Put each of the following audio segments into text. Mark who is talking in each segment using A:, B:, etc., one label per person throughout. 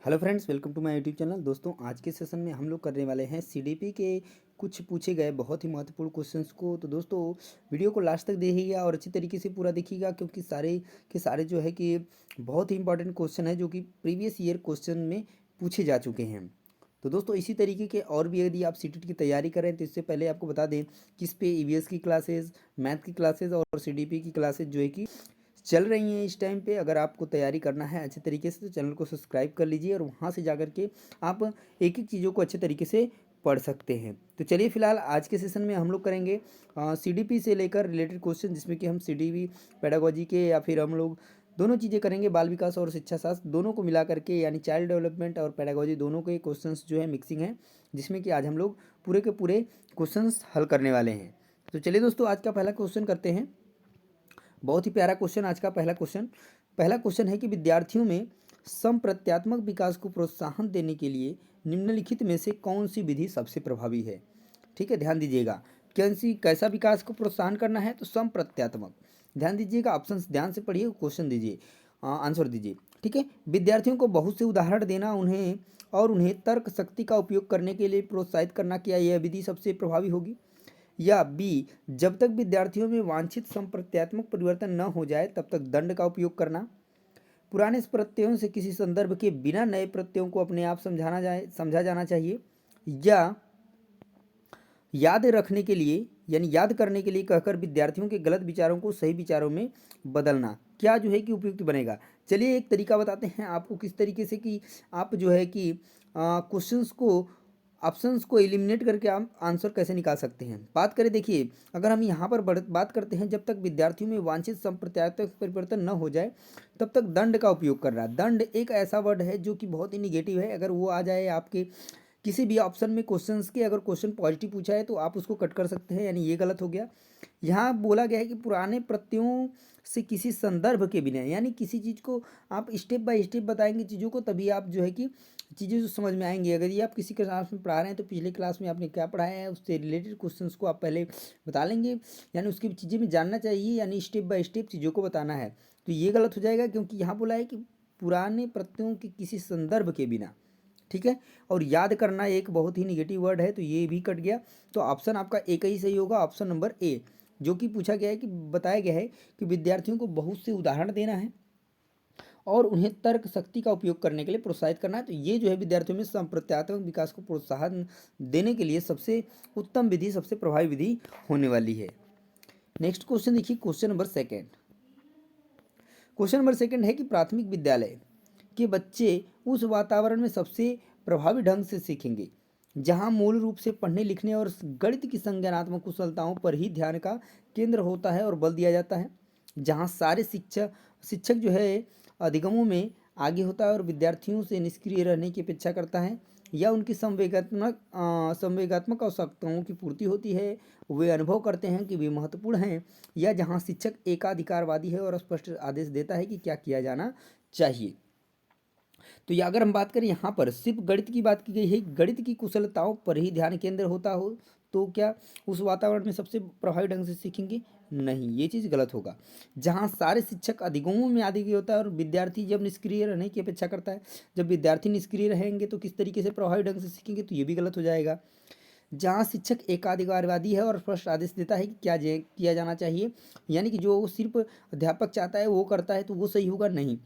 A: Hello friends, welcome to my YouTube channel. दोस्तों, आज के सेशन में हम लोग करने वाले हैं सीडीपी के कुछ पूछे गए बहुत ही महत्वपूर्ण क्वेश्चंस को। तो दोस्तों, वीडियो को लास्ट तक देखिएगा और अच्छी तरीके से पूरा देखिएगा, क्योंकि सारे के सारे जो है कि बहुत ही इंपॉर्टेंट क्वेश्चन है जो कि प्रीवियस ईयर क्वेश्चन में पूछे जा चुके हैं। तो दोस्तों, इसी तरीके के और भी यदि आप सीटीटी की तैयारी करें तो इससे पहले आपको बता दें कि इस पे ईवीएस की क्लासेज, मैथ की क्लासेज और सीडीपी की क्लासेज जो है कि चल रही हैं इस टाइम पे। अगर आपको तैयारी करना है अच्छे तरीके से तो चैनल को सब्सक्राइब कर लीजिए और वहाँ से जाकर के आप एक एक चीज़ों को अच्छे तरीके से पढ़ सकते हैं। तो चलिए, फिलहाल आज के सेशन में हम लोग करेंगे सीडीपी से लेकर रिलेटेड क्वेश्चन, जिसमें कि हम सीडीपी पेडागोजी के या फिर हम लोग दोनों चीज़ें करेंगे, बाल विकास और शिक्षा शास्त्र दोनों को मिला करके, यानी चाइल्ड डेवलपमेंट और पेडागोजी दोनों के क्वेश्चंस जो है मिक्सिंग है, जिसमें कि आज हम लोग पूरे के पूरे क्वेश्चंस हल करने वाले हैं। तो चलिए दोस्तों, आज का पहला क्वेश्चन करते हैं। बहुत ही प्यारा क्वेश्चन आज का पहला क्वेश्चन है कि विद्यार्थियों में संप्रत्यात्मक विकास को प्रोत्साहन देने के लिए निम्नलिखित में से कौन सी विधि सबसे प्रभावी है। ठीक है, ध्यान दीजिएगा। कैसा विकास को प्रोत्साहन करना है, तो संप्रत्यात्मक। ध्यान दीजिएगा, ऑप्शन ध्यान से पढ़िए, क्वेश्चन दीजिए, आंसर दीजिए। ठीक है, विद्यार्थियों को बहुत से उदाहरण देना, उन्हें तर्क शक्ति का उपयोग करने के लिए प्रोत्साहित करना, क्या यह विधि सबसे प्रभावी होगी। या बी, जब तक विद्यार्थियों में वांछित संप्रत्यात्मक परिवर्तन न हो जाए तब तक दंड का उपयोग करना। पुराने प्रत्ययों से किसी संदर्भ के बिना नए प्रत्ययों को अपने आप समझा जाना चाहिए। या याद रखने के लिए यानी याद करने के लिए कहकर विद्यार्थियों के गलत विचारों को सही विचारों में बदलना, क्या जो है कि उपयुक्त बनेगा। चलिए, एक तरीका बताते हैं आपको किस तरीके से कि आप जो है कि क्वेश्चंस को, ऑप्शंस को एलिमिनेट करके आप आंसर कैसे निकाल सकते हैं। बात करें, देखिए, अगर हम यहाँ पर बात करते हैं, जब तक विद्यार्थियों में वांछित संप्रत्यात्मक परिवर्तन न हो जाए तब तक दंड का उपयोग कर रहा है। दंड एक ऐसा वर्ड है जो कि बहुत ही निगेटिव है। अगर वो आ जाए आपके किसी भी ऑप्शन में क्वेश्चंस के, अगर क्वेश्चन पॉजिटिव पूछा है तो आप उसको कट कर सकते हैं, यानी ये गलत हो गया। यहाँ बोला गया है कि पुराने प्रत्ययों से किसी संदर्भ के बिना, यानी किसी चीज़ को आप स्टेप बाय स्टेप बताएंगे चीज़ों को, तभी आप जो है कि चीज़ें जो समझ में आएंगी। अगर ये आप किसी क्लास में पढ़ा रहे हैं तो पिछले क्लास में आपने क्या पढ़ाया है उससे रिलेटेड क्वेश्चंस को आप पहले बता लेंगे, यानी उसकी चीज़ें में जानना चाहिए, यानी स्टेप बाय स्टेप चीज़ों को बताना है। तो ये गलत हो जाएगा, क्योंकि यहाँ बोला है कि पुराने प्रत्ययों के किसी संदर्भ के बिना। ठीक है, और याद करना एक बहुत ही निगेटिव वर्ड है, तो ये भी कट गया। तो ऑप्शन आपका एक ही सही होगा, ऑप्शन नंबर ए, जो कि पूछा गया है कि बताया गया है कि विद्यार्थियों को बहुत से उदाहरण देना है और उन्हें तर्क शक्ति का उपयोग करने के लिए प्रोत्साहित करना है। तो ये जो है विद्यार्थियों में संप्रत्यात्मक विकास को प्रोत्साहन देने के लिए सबसे उत्तम विधि, सबसे प्रभावी विधि होने वाली है। नेक्स्ट क्वेश्चन देखिए, क्वेश्चन नंबर सेकंड है कि प्राथमिक विद्यालय के बच्चे उस वातावरण में सबसे प्रभावी ढंग से सीखेंगे जहां मूल रूप से पढ़ने लिखने और गणित की संज्ञानात्मक कुशलताओं पर ही ध्यान का केंद्र होता है और बल दिया जाता है, जहां सारे शिक्षक जो है अधिगमों में आगे होता है और विद्यार्थियों से निष्क्रिय रहने की अपेक्षा करता है, या उनकी संवेगात्मक आवश्यकताओं की पूर्ति होती है, वे अनुभव करते हैं कि वे महत्वपूर्ण हैं, या जहां शिक्षक एकाधिकारवादी है और स्पष्ट आदेश देता है कि क्या किया जाना चाहिए। तो या अगर हम बात करें, यहाँ पर सिर्फ गणित की बात की गई है, गणित की कुशलताओं पर ही ध्यान केंद्र होता हो तो क्या उस वातावरण में सबसे प्रभावी ढंग से सीखेंगे? नहीं, ये चीज़ गलत होगा। जहाँ सारे शिक्षक अधिगमों में आदि होता है और विद्यार्थी जब निष्क्रिय रहने की अपेक्षा करता है, जब विद्यार्थी निष्क्रिय रहेंगे तो किस तरीके से प्रभावी ढंग से सीखेंगे? तो ये भी गलत हो जाएगा। जहाँ शिक्षक एकाधिकारवादी है और स्पष्ट आदेश देता है कि क्या किया जाना चाहिए, यानी कि जो सिर्फ अध्यापक चाहता है वो करता है, तो वो सही होगा नहीं।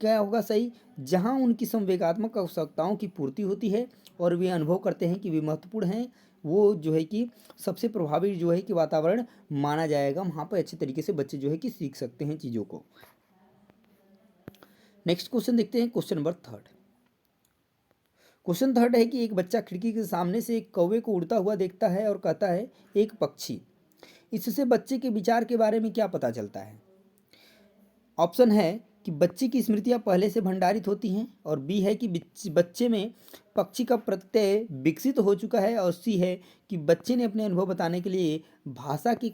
A: क्या होगा सही? जहाँ उनकी संवेगात्मक आवश्यकताओं की पूर्ति होती है और वे अनुभव करते हैं कि वे महत्वपूर्ण हैं, वो जो है कि सबसे प्रभावी जो है कि वातावरण माना जाएगा। वहाँ पर अच्छे तरीके से बच्चे जो है कि सीख सकते हैं चीज़ों को। नेक्स्ट क्वेश्चन देखते हैं, क्वेश्चन थर्ड है कि एक बच्चा खिड़की के सामने से एक कौवे को उड़ता हुआ देखता है और कहता है एक पक्षी। इससे बच्चे के विचार के बारे में क्या पता चलता है? ऑप्शन है कि बच्चे की स्मृतियां पहले से भंडारित होती हैं, और बी है कि बच्चे में पक्षी का प्रत्यय विकसित हो चुका है, और सी है कि बच्चे ने अपने अनुभव बताने के लिए भाषा के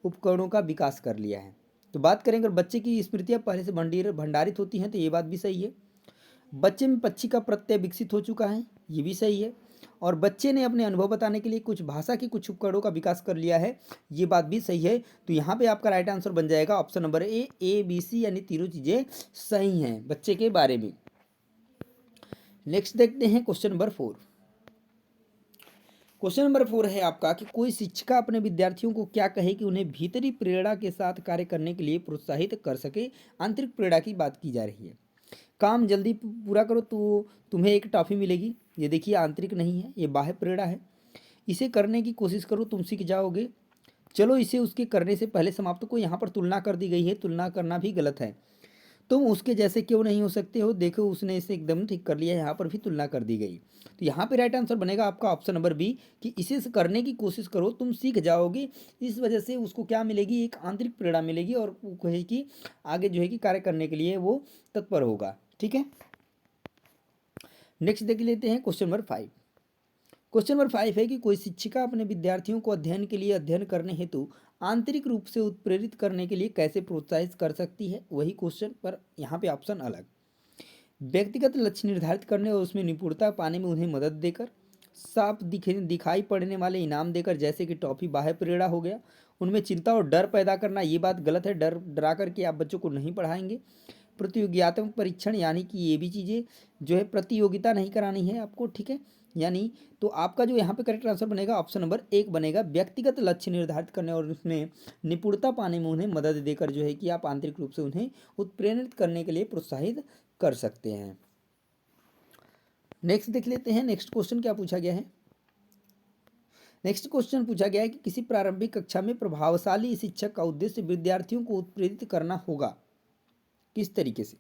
A: उपकरणों का विकास कर लिया है। तो बात करें, अगर बच्चे की स्मृतियां पहले से भंडारित होती हैं तो ये बात भी सही है। बच्चे में पक्षी का प्रत्यय विकसित हो चुका है, ये भी सही है। और बच्चे ने अपने अनुभव बताने के लिए कुछ भाषा के कुछ उपकरणों का विकास कर लिया है, ये बात भी सही है। तो यहाँ पे आपका राइट आंसर बन जाएगा ऑप्शन नंबर ए, बी, सी, यानी तीनों चीज़ें सही हैं बच्चे के बारे में। नेक्स्ट देखते हैं क्वेश्चन नंबर 4। क्वेश्चन नंबर 4 है आपका कि कोई शिक्षिका अपने विद्यार्थियों को क्या कहे कि उन्हें भीतरी प्रेरणा के साथ कार्य करने के लिए प्रोत्साहित कर सके। आंतरिक प्रेरणा की बात की जा रही है। काम जल्दी पूरा करो तो तुम्हें एक टॉफ़ी मिलेगी। ये देखिए आंतरिक नहीं है, ये बाह्य प्रेरणा है। इसे करने की कोशिश करो, तुम सीख जाओगे। चलो इसे उसके करने से पहले समाप्त को यहाँ पर तुलना कर दी गई है, तुलना करना भी गलत है। तुम उसके जैसे क्यों नहीं हो सकते हो, देखो उसने इसे एकदम ठीक कर लिया, यहाँ पर भी तुलना कर दी गई। तो यहाँ पे राइट आंसर बनेगा आपका ऑप्शन नंबर बी कि इसे करने की कोशिश करो, तुम सीख जाओगे। इस वजह से उसको क्या मिलेगी, एक आंतरिक प्रेरणा मिलेगी और वो कहे कि आगे जो है कि कार्य करने के लिए वो तत्पर होगा। ठीक है, नेक्स्ट देख लेते हैं क्वेश्चन नंबर 5। क्वेश्चन नंबर 5 है कि कोई शिक्षिका अपने विद्यार्थियों को अध्ययन के लिए अध्ययन करने हेतु आंतरिक रूप से उत्प्रेरित करने के लिए कैसे प्रोत्साहित कर सकती है। वही क्वेश्चन पर यहाँ पे ऑप्शन अलग। व्यक्तिगत लक्ष्य निर्धारित करने और उसमें निपुणता पाने में उन्हें मदद देकर, साफ दिखाई पड़ने वाले इनाम देकर, जैसे कि टॉफी बाह्य प्रेरणा हो गया। उनमें चिंता और डर पैदा करना, ये बात गलत है, डरा करके आप बच्चों को नहीं पढ़ाएंगे। प्रतियोगितात्मक परीक्षण, यानी कि ये भी चीज़ें जो है प्रतियोगिता नहीं करानी है आपको। ठीक है, यानी तो आपका जो यहाँ पे करेक्ट आंसर बनेगा ऑप्शन नंबर 1 बनेगा। व्यक्तिगत लक्ष्य निर्धारित करने और उसमें निपुणता पाने में उन्हें मदद देकर जो है कि आप आंतरिक रूप से उन्हें उत्प्रेरित करने के लिए प्रोत्साहित कर सकते हैं। नेक्स्ट देख लेते हैं, नेक्स्ट क्वेश्चन क्या पूछा गया है। नेक्स्ट क्वेश्चन पूछा गया है कि किसी प्रारंभिक कक्षा में प्रभावशाली शिक्षक का उद्देश्य विद्यार्थियों को उत्प्रेरित करना होगा। किस तरीके से?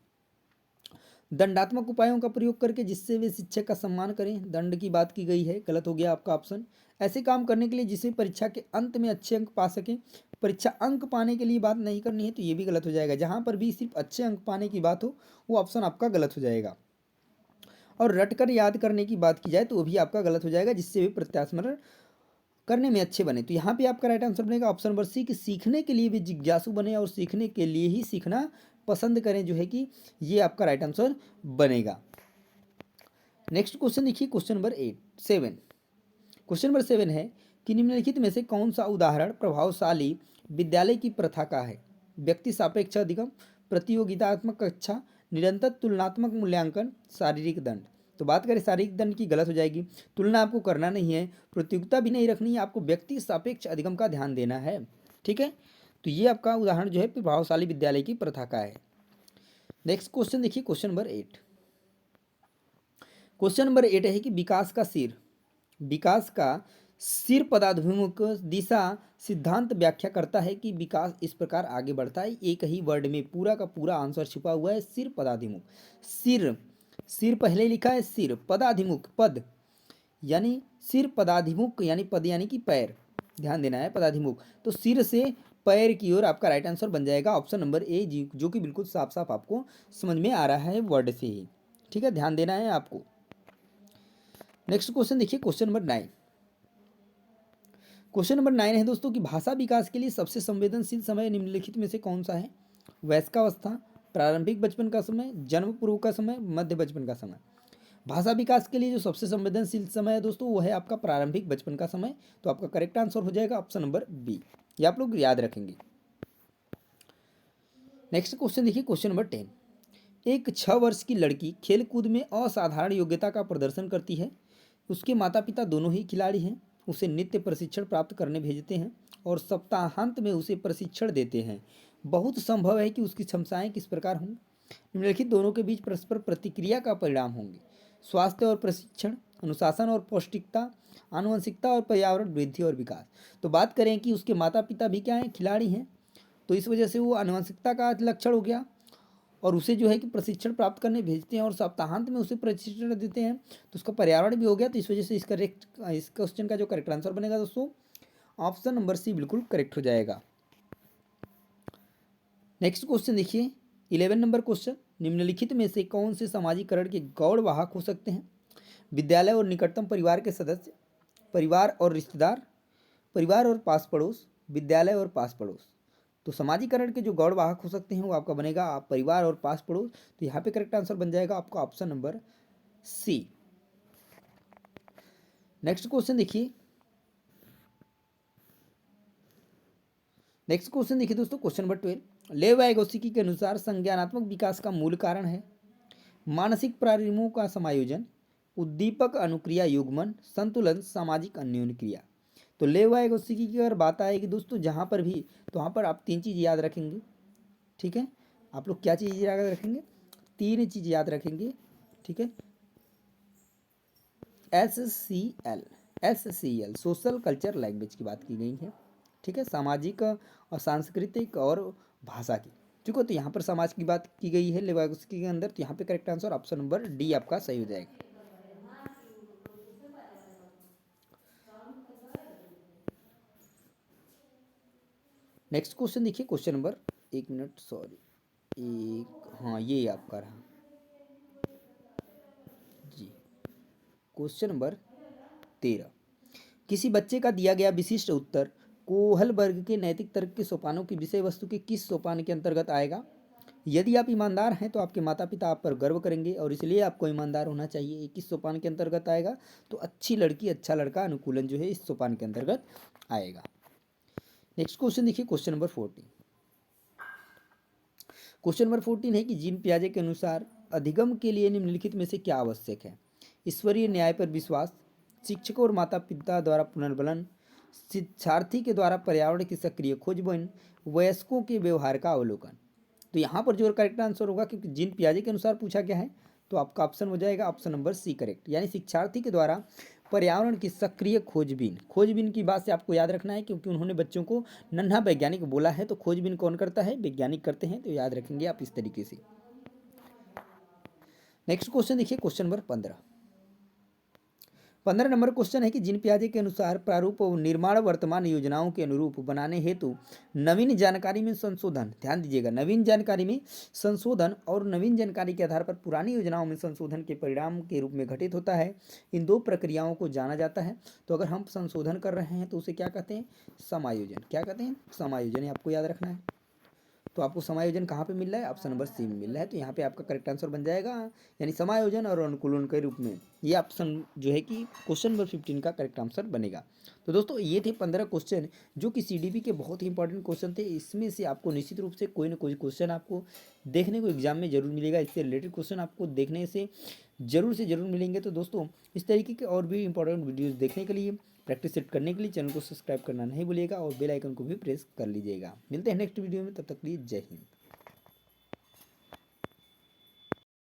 A: दंडात्मक उपायों का प्रयोग करके, जिससे वे शिक्षक का सम्मान करें। दंड की बात की गई है, गलत हो गया आपका ऑप्शन। ऐसे काम करने के लिए जिसे परीक्षा के अंत में अच्छे अंक पा सकें। परीक्षा अंक पाने के लिए बात नहीं करनी है, तो ये भी गलत हो जाएगा। जहाँ पर भी सिर्फ अच्छे अंक पाने की बात हो, वो ऑप्शन आपका गलत हो जाएगा। और रटकर याद करने की बात की जाए तो वो भी आपका गलत हो जाएगा, जिससे वे प्रत्यास्मरण करने में अच्छे बने। तो यहाँ पे आपका राइट आंसर बनेगा ऑप्शन नंबर सी कि सीखने के लिए भी जिज्ञासु बने और सीखने के लिए ही सीखना पसंद करें, जो है कि ये आपका राइट आंसर बनेगा। नेक्स्ट क्वेश्चन देखिए, क्वेश्चन नंबर 7। क्वेश्चन नंबर 7 है कि निम्नलिखित में से कौन सा उदाहरण प्रभावशाली विद्यालय की प्रथा का है। व्यक्ति सापेक्ष अधिगम, प्रतियोगितात्मक कक्षा, निरंतर तुलनात्मक मूल्यांकन, शारीरिक दंड। तो बात करें शारीरिक दंड की, गलत हो जाएगी। तुलना आपको करना नहीं है, प्रतियोगिता भी नहीं रखनी है, आपको व्यक्ति सापेक्ष अधिगम का ध्यान देना है। ठीक है, तो ये आपका उदाहरण जो है प्रभावशाली विद्यालय की प्रथा का है। नेक्स्ट क्वेश्चन देखिए, क्वेश्चन नंबर 8। क्वेश्चन नंबर 8 है कि विकास का सिर पदाभिमुख दिशा सिद्धांत व्याख्या करता है कि विकास इस प्रकार आगे बढ़ता है। एक ही वर्ड में पूरा का पूरा आंसर छुपा हुआ है, सिर पदाभिमुख। सिर पहले लिखा है, सिर पदाधिमुख, पद यानी सिर पदाधिमुख, यानी पद यानी कि पैर, ध्यान देना है, पदाधिमुख। तो सिर से पैर की ओर आपका राइट आंसर बन जाएगा ऑप्शन नंबर ए, जो कि बिल्कुल साफ साफ आपको समझ में आ रहा है वर्ड से ही। ठीक है, ध्यान देना है आपको। नेक्स्ट क्वेश्चन देखिए, क्वेश्चन नंबर 9। क्वेश्चन नंबर 9 है दोस्तों कि भाषा विकास के लिए सबसे संवेदनशील समय निम्नलिखित में से कौन सा है। वयस्कावस्था, प्रारंभिक बचपन का समय, जन्म पूर्व का समय, मध्य बचपन का समय। भाषा विकास के लिए जो सबसे संवेदनशील समय है दोस्तों, वो है आपका प्रारंभिक बचपन का समय। तो आपका करेक्ट आंसर हो जाएगा ऑप्शन नंबर बी, ये आप लोग याद रखेंगे। नेक्स्ट क्वेश्चन देखिए, क्वेश्चन नंबर 10। एक 6 वर्ष की लड़की खेलकूद में असाधारण योग्यता का प्रदर्शन करती है। उसके माता पिता दोनों ही खिलाड़ी हैं। उसे नित्य प्रशिक्षण प्राप्त करने भेजते हैं और सप्ताहांत में उसे प्रशिक्षण देते हैं। बहुत संभव है कि उसकी क्षमताएं किस प्रकार होंगी। निम्नलिखित दोनों के बीच परस्पर प्रतिक्रिया का परिणाम होंगे। स्वास्थ्य और प्रशिक्षण, अनुशासन और पौष्टिकता, आनुवंशिकता और पर्यावरण, वृद्धि और विकास। तो बात करें कि उसके माता पिता भी क्या हैं, खिलाड़ी हैं, तो इस वजह से वो आनुवंशिकता का लक्षण हो गया और उसे जो है कि प्रशिक्षण प्राप्त करने भेजते हैं और सप्ताहांत में उसे प्रशिक्षण देते हैं, तो उसका पर्यावरण भी हो गया। तो इस वजह से इस क्वेश्चन का जो करेक्ट आंसर बनेगा दोस्तों, ऑप्शन नंबर सी बिल्कुल करेक्ट हो जाएगा। नेक्स्ट क्वेश्चन देखिए, 11 नंबर क्वेश्चन। निम्नलिखित में से कौन से सामाजिकरण के गौड़ वाहक हो सकते हैं। विद्यालय और निकटतम परिवार के सदस्य, परिवार और रिश्तेदार, परिवार और पास पड़ोस, विद्यालय और पास पड़ोस। तो सामाजिकरण के जो गौड़ वाहक हो सकते हैं वो आपका बनेगा परिवार और पास पड़ोस। तो यहाँ पे करेक्ट आंसर बन जाएगा आपका option number C. Next question देखिए, दोस्तों क्वेश्चन नंबर 12। लेव वाइगोत्स्की के अनुसार संज्ञानात्मक विकास का मूल कारण है मानसिक प्रारिमों का समायोजन, उद्दीपक, अनुक्रिया, युग्मन, संतुलन, सामाजिक अन्योन्य क्रिया। तो लेवाइगोस्की की अगर बात आएगी दोस्तों जहाँ पर भी, तो वहाँ पर आप तीन चीज़ याद रखेंगे। ठीक है, आप लोग क्या चीज़ याद रखेंगे? तीन चीज़ याद रखेंगे। ठीक है, S C L social culture language की बात की गई है। ठीक है, सामाजिक और सांस्कृतिक और भाषा की। ठीक है, तो यहाँ पर समाज की बात की गई है लेवाइगोस्की के अंदर, तो यहाँ पे correct answer option number D आपका सही हो जाएगा। नेक्स्ट क्वेश्चन देखिए, क्वेश्चन नंबर, एक मिनट सॉरी, एक, हाँ ये आपका रहा जी, क्वेश्चन नंबर 13। किसी बच्चे का दिया गया विशिष्ट उत्तर कोहल वर्ग के नैतिक तर्क के सोपानों की विषय वस्तु के किस सोपान के अंतर्गत आएगा? यदि आप ईमानदार हैं तो आपके माता पिता आप पर गर्व करेंगे और इसलिए आपको ईमानदार होना चाहिए। ये किस सोपान के अंतर्गत आएगा? तो अच्छी लड़की अच्छा लड़का अनुकूलन जो है इस सोपान के अंतर्गत आएगा। नेक्स्ट क्वेश्चन देखिए, क्वेश्चन नंबर 14। क्वेश्चन नंबर 14 है कि जीन पियाजे के अनुसार अधिगम के लिए निम्नलिखित में से क्या आवश्यक है? ईश्वरीय न्याय पर विश्वास, शिक्षकों और माता पिता द्वारा पुनर्बलन, शिक्षार्थी के द्वारा पर्यावरण की सक्रिय खोजबीन, वयस्कों के व्यवहार का अवलोकन। तो यहाँ पर जो करेक्ट आंसर होगा, क्योंकि जीन पियाजे के अनुसार पूछा गया है, तो आपका ऑप्शन हो जाएगा ऑप्शन नंबर सी करेक्ट, यानी शिक्षार्थी के द्वारा पर्यावरण की सक्रिय खोजबीन। खोजबीन की बात से आपको याद रखना है, क्योंकि उन्होंने बच्चों को नन्हा वैज्ञानिक बोला है, तो खोजबीन कौन करता है? वैज्ञानिक करते हैं, तो याद रखेंगे आप इस तरीके से। नेक्स्ट क्वेश्चन देखिए, क्वेश्चन नंबर 15 नंबर क्वेश्चन है कि जीन पियाजे के अनुसार प्रारूप और निर्माण वर्तमान योजनाओं के अनुरूप बनाने हेतु नवीन जानकारी में संशोधन, ध्यान दीजिएगा, नवीन जानकारी में संशोधन और नवीन जानकारी के आधार पर पुरानी योजनाओं में संशोधन के परिणाम के रूप में घटित होता है। इन दो प्रक्रियाओं को जाना जाता है। तो अगर हम संशोधन कर रहे हैं तो उसे क्या कहते हैं? समायोजन। क्या कहते हैं? समायोजन। ये आपको याद रखना है। तो आपको समायोजन कहाँ पे मिल रहा है? ऑप्शन नंबर सी में मिल रहा है, तो यहाँ पे आपका करेक्ट आंसर बन जाएगा, यानी समायोजन और अनुकूलन के रूप में। ये ऑप्शन जो है कि क्वेश्चन नंबर 15 का करेक्ट आंसर बनेगा। तो दोस्तों ये थे 15 क्वेश्चन जो कि सीडीपी के बहुत ही इंपॉर्टेंट क्वेश्चन थे। इसमें से आपको निश्चित रूप से कोई ना कोई क्वेश्चन आपको देखने को एग्जाम में जरूर मिलेगा। इससे रिलेटेड क्वेश्चन आपको देखने से जरूर मिलेंगे। तो दोस्तों इस तरीके के और भी इंपॉर्टेंट वीडियोज़ देखने के लिए, प्रैक्टिस सेट करने के लिए चैनल को सब्सक्राइब करना नहीं भूलिएगा और बेल आइकन को भी प्रेस कर लीजिएगा। मिलते हैं नेक्स्ट वीडियो में, तब तक के लिए जय हिंद।